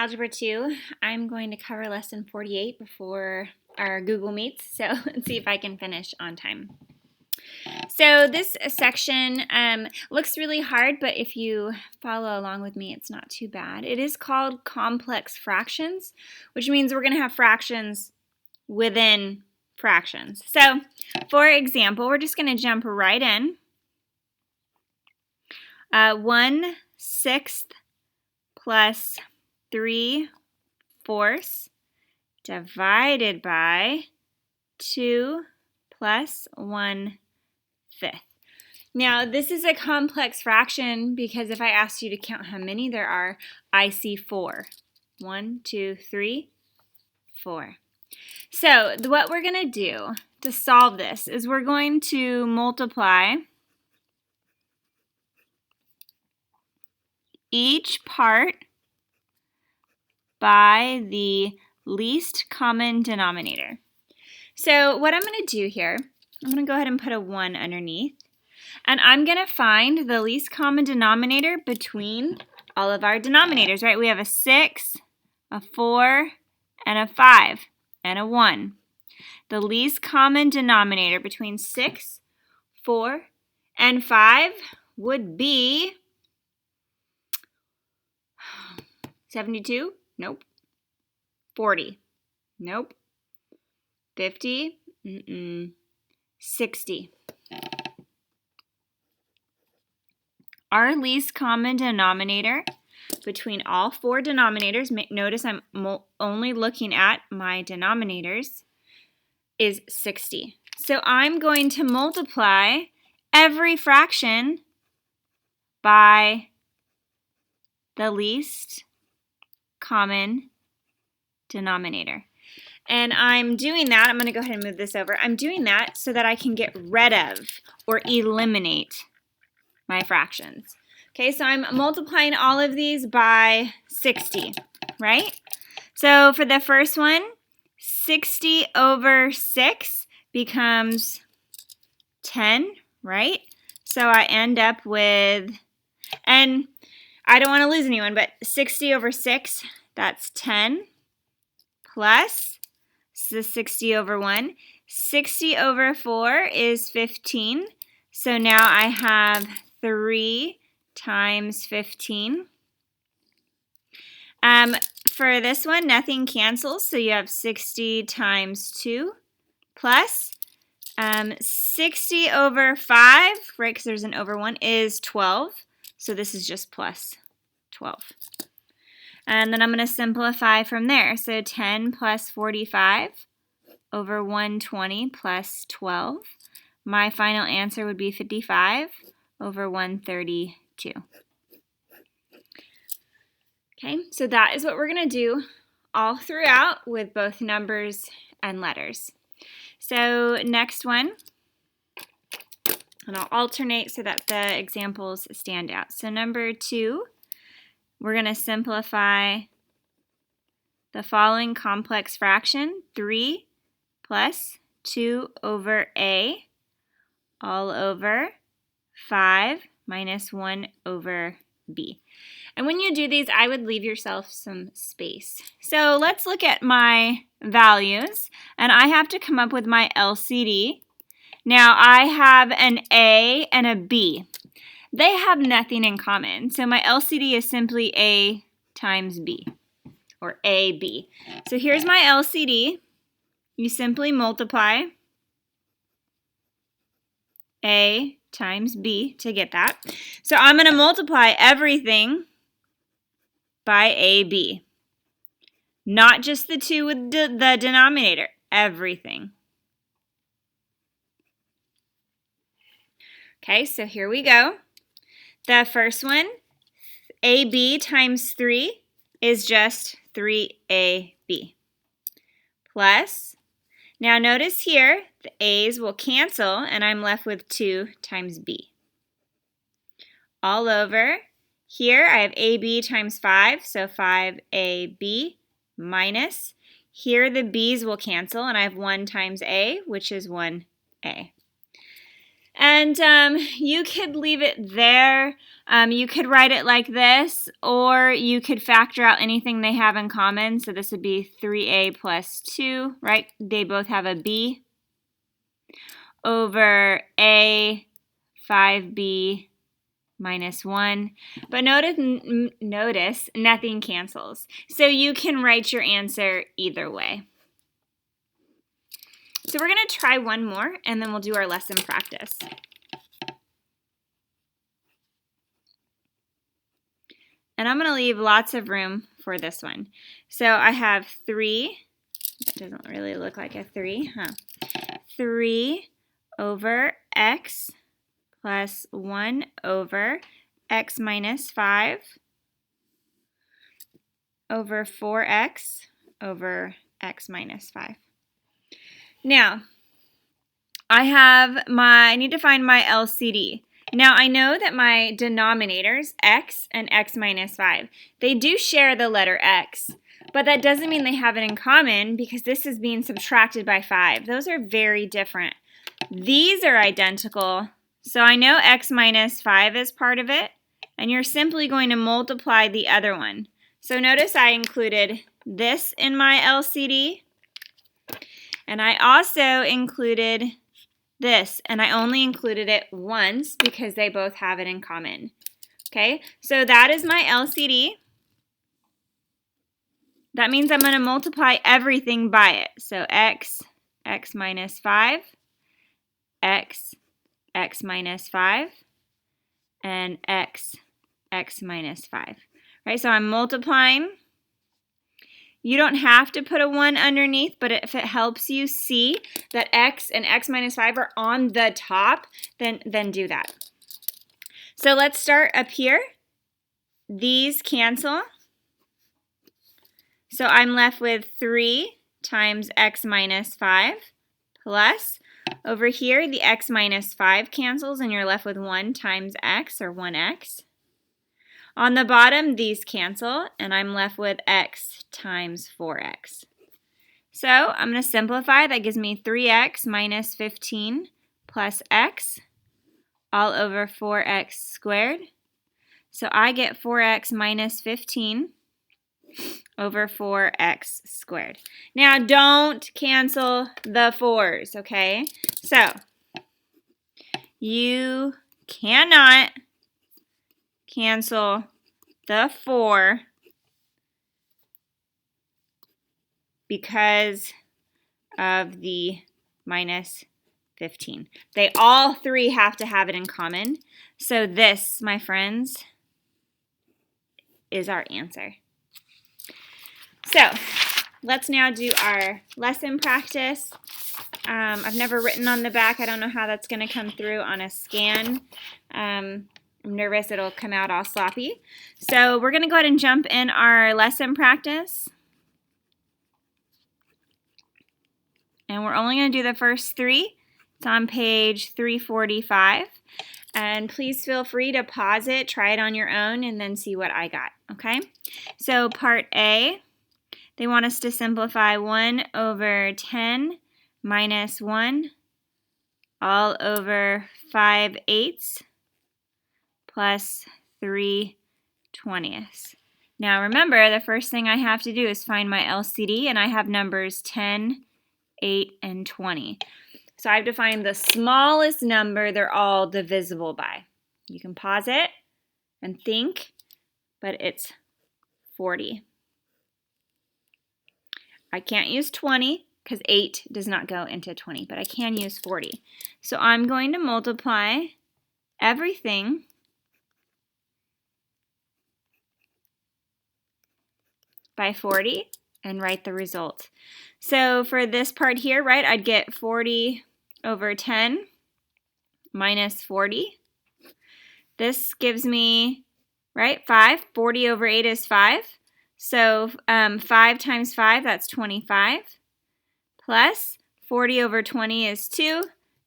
Algebra 2, I'm going to cover lesson 48 before our Google Meets, so let's see if I can finish on time. So this section looks really hard, but if you follow along with me, it's not too bad. It is called complex fractions, which means we're going to have fractions within fractions. So, for example, we're just going to jump right in. 1/6 plus 3/4 divided by 2 plus 1/5. Now, this is a complex fraction because if I asked you to count how many there are, I see 4. 1, 2, 3, 4. So, what we're going to do to solve this is we're going to multiply each part by the least common denominator. So what I'm going to do here, I'm going to go ahead and put a 1 underneath, and I'm going to find the least common denominator between all of our denominators, right? We have a 6, a 4, and a 5, and a 1. The least common denominator between 6, 4, and 5 would be 72? Nope. 40? Nope. 50? 60. Our least common denominator between all 4 denominators, notice I'm only looking at my denominators, is 60. So I'm going to multiply every fraction by the least common denominator. And I'm doing that, I'm going to go ahead and move this over. I'm doing that so that I can get rid of or eliminate my fractions. Okay, so I'm multiplying all of these by 60, right? So for the first one, 60 over 6 becomes 10, right? So I end up with, and I don't want to lose anyone, but 60 over 6, that's 10, plus the 60 over 1. 60 over 4 is 15, so now I have 3 times 15. For this one, nothing cancels, so you have 60 times 2, plus 60 over 5, right, because there's an over 1, is 12. So this is just plus 12. And then I'm going to simplify from there. So 10 plus 45 over 120 plus 12. My final answer would be 55 over 132. Okay, so that is what we're going to do all throughout with both numbers and letters. So next one. And I'll alternate so that the examples stand out. So number 2, we're going to simplify the following complex fraction, 3 plus 2 over a all over 5 minus 1 over b. And when you do these, I would leave yourself some space. So let's look at my values, and I have to come up with my LCD. Now, I have an A and a B. They have nothing in common, so my LCD is simply A times B, or AB. So here's my LCD. You simply multiply A times B to get that. So I'm going to multiply everything by AB. Not just the 2 with the denominator, everything. Okay, so here we go. The first one, AB times 3 is just 3AB. Plus, now notice here, the A's will cancel, and I'm left with 2 times B. All over, here I have AB times 5, so 5AB minus. Here the B's will cancel, and I have 1 times A, which is 1A. And you could leave it there. You could write it like this, or you could factor out anything they have in common. So this would be 3a plus 2, right? They both have a b, over a 5b minus 1. But notice nothing cancels. So you can write your answer either way. So we're going to try one more, and then we'll do our lesson practice. And I'm going to leave lots of room for this one. So I have 3. That doesn't really look like a 3, huh? 3 over x plus 1 over x minus 5 over 4x over x minus 5. Now, I need to find my LCD. Now, I know that my denominators, x and x minus 5, they do share the letter x, but that doesn't mean they have it in common because this is being subtracted by 5. Those are very different. These are identical, so I know x minus 5 is part of it, and you're simply going to multiply the other one. So notice I included this in my LCD, and I also included this, and I only included it once because they both have it in common. Okay, so that is my LCD. That means I'm going to multiply everything by it. So x minus 5, x minus 5, and x minus 5. Right, so I'm multiplying. You don't have to put a 1 underneath, but if it helps you see that x and x minus 5 are on the top, then do that. So let's start up here. These cancel. So I'm left with 3 times x minus 5 plus, over here the x minus 5 cancels and you're left with 1 times x, or 1x. On the bottom, these cancel, and I'm left with x times 4x. So I'm going to simplify. That gives me 3x minus 15 plus x all over 4x squared. So I get 4x minus 15 over 4x squared. Now don't cancel the 4's, okay? So you cannot cancel the 4 because of the minus 15. They all three have to have it in common. So this, my friends, is our answer. So let's now do our lesson practice. I've never written on the back. I don't know how that's going to come through on a scan. I'm nervous it'll come out all sloppy. So we're going to go ahead and jump in our lesson practice. And we're only going to do the first 3. It's on page 345. And please feel free to pause it, try it on your own, and then see what I got, okay? So part A, they want us to simplify 1 over 10 minus 1 all over 5/8 plus 3/20. Now remember, the first thing I have to do is find my LCD, and I have numbers 10, 8, and 20. So I have to find the smallest number they're all divisible by. You can pause it and think, but it's 40. I can't use 20 because 8 does not go into 20, but I can use 40. So I'm going to multiply everything by 40 and write the result. So for this part here, right, I'd get 40 over 10 minus 40. This gives me, right, 5. 40 over 8 is 5. So 5 times 5, that's 25. Plus 40 over 20 is 2.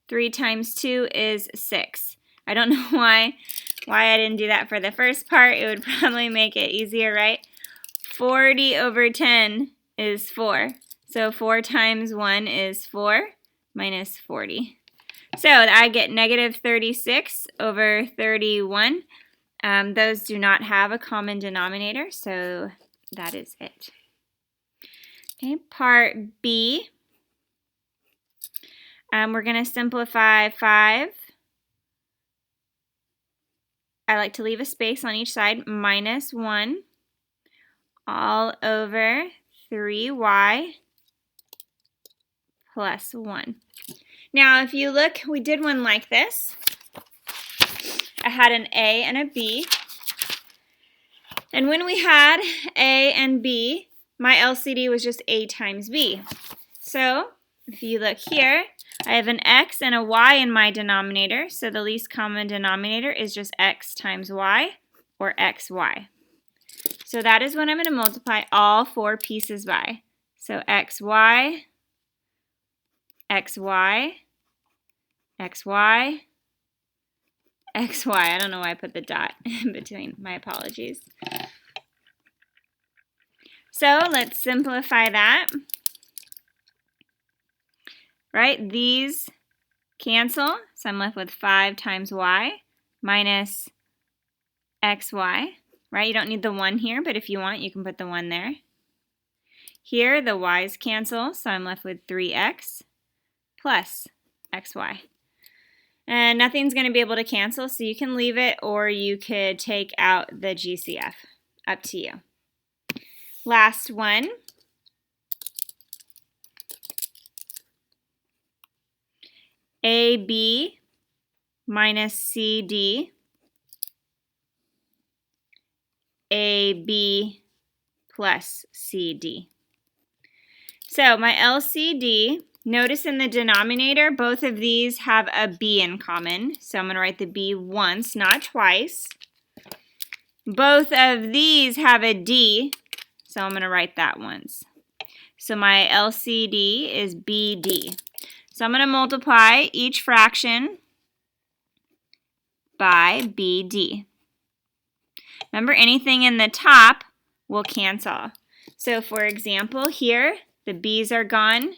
3 times 2 is 6. I don't know why I didn't do that for the first part. It would probably make it easier, right? 40 over 10 is 4. So 4 times 1 is 4 minus 40. So I get negative 36 over 31. Those do not have a common denominator, so that is it. Okay, part B. We're going to simplify 5. I like to leave a space on each side, minus 1 all over 3y plus 1. Now, if you look, we did one like this. I had an A and a B. And when we had A and B, my LCD was just A times B. So, if you look here, I have an X and a Y in my denominator, so the least common denominator is just X times Y, or XY. So that is what I'm going to multiply all 4 pieces by. So XY, XY, XY, XY. I don't know why I put the dot in between. My apologies. So let's simplify that. Right, these cancel, so I'm left with 5 times y minus xy. Right, you don't need the 1 here, but if you want, you can put the 1 there. Here, the y's cancel, so I'm left with 3x plus xy. And nothing's going to be able to cancel, so you can leave it, or you could take out the GCF. Up to you. Last one. AB minus CD, AB plus CD. So my LCD, notice in the denominator, both of these have a B in common. So I'm going to write the B once, not twice. Both of these have a D, so I'm going to write that once. So my LCD is BD. So I'm going to multiply each fraction by BD. Remember, anything in the top will cancel. So for example, here, the B's are gone,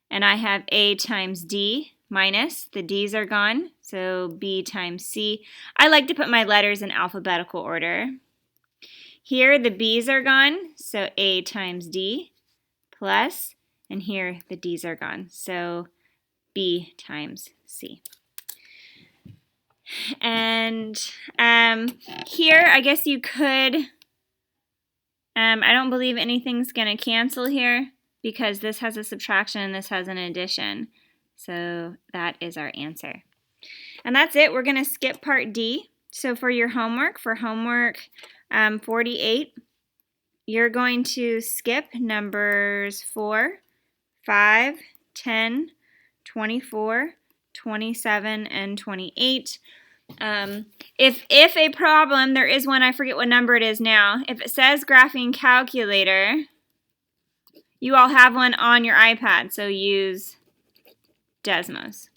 and I have A times D minus, the D's are gone, so B times C. I like to put my letters in alphabetical order. Here, the B's are gone, so A times D plus, and here the D's are gone, so B times C. And here, I guess you could, I don't believe anything's going to cancel here because this has a subtraction and this has an addition. So that is our answer. And that's it. We're going to skip part D. So for your homework, 48, you're going to skip numbers 4, 5, 10, 24, 27, and 28. If a problem, there is one, I forget what number it is now. If it says graphing calculator, you all have one on your iPad, so use Desmos.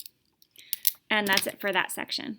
And that's it for that section.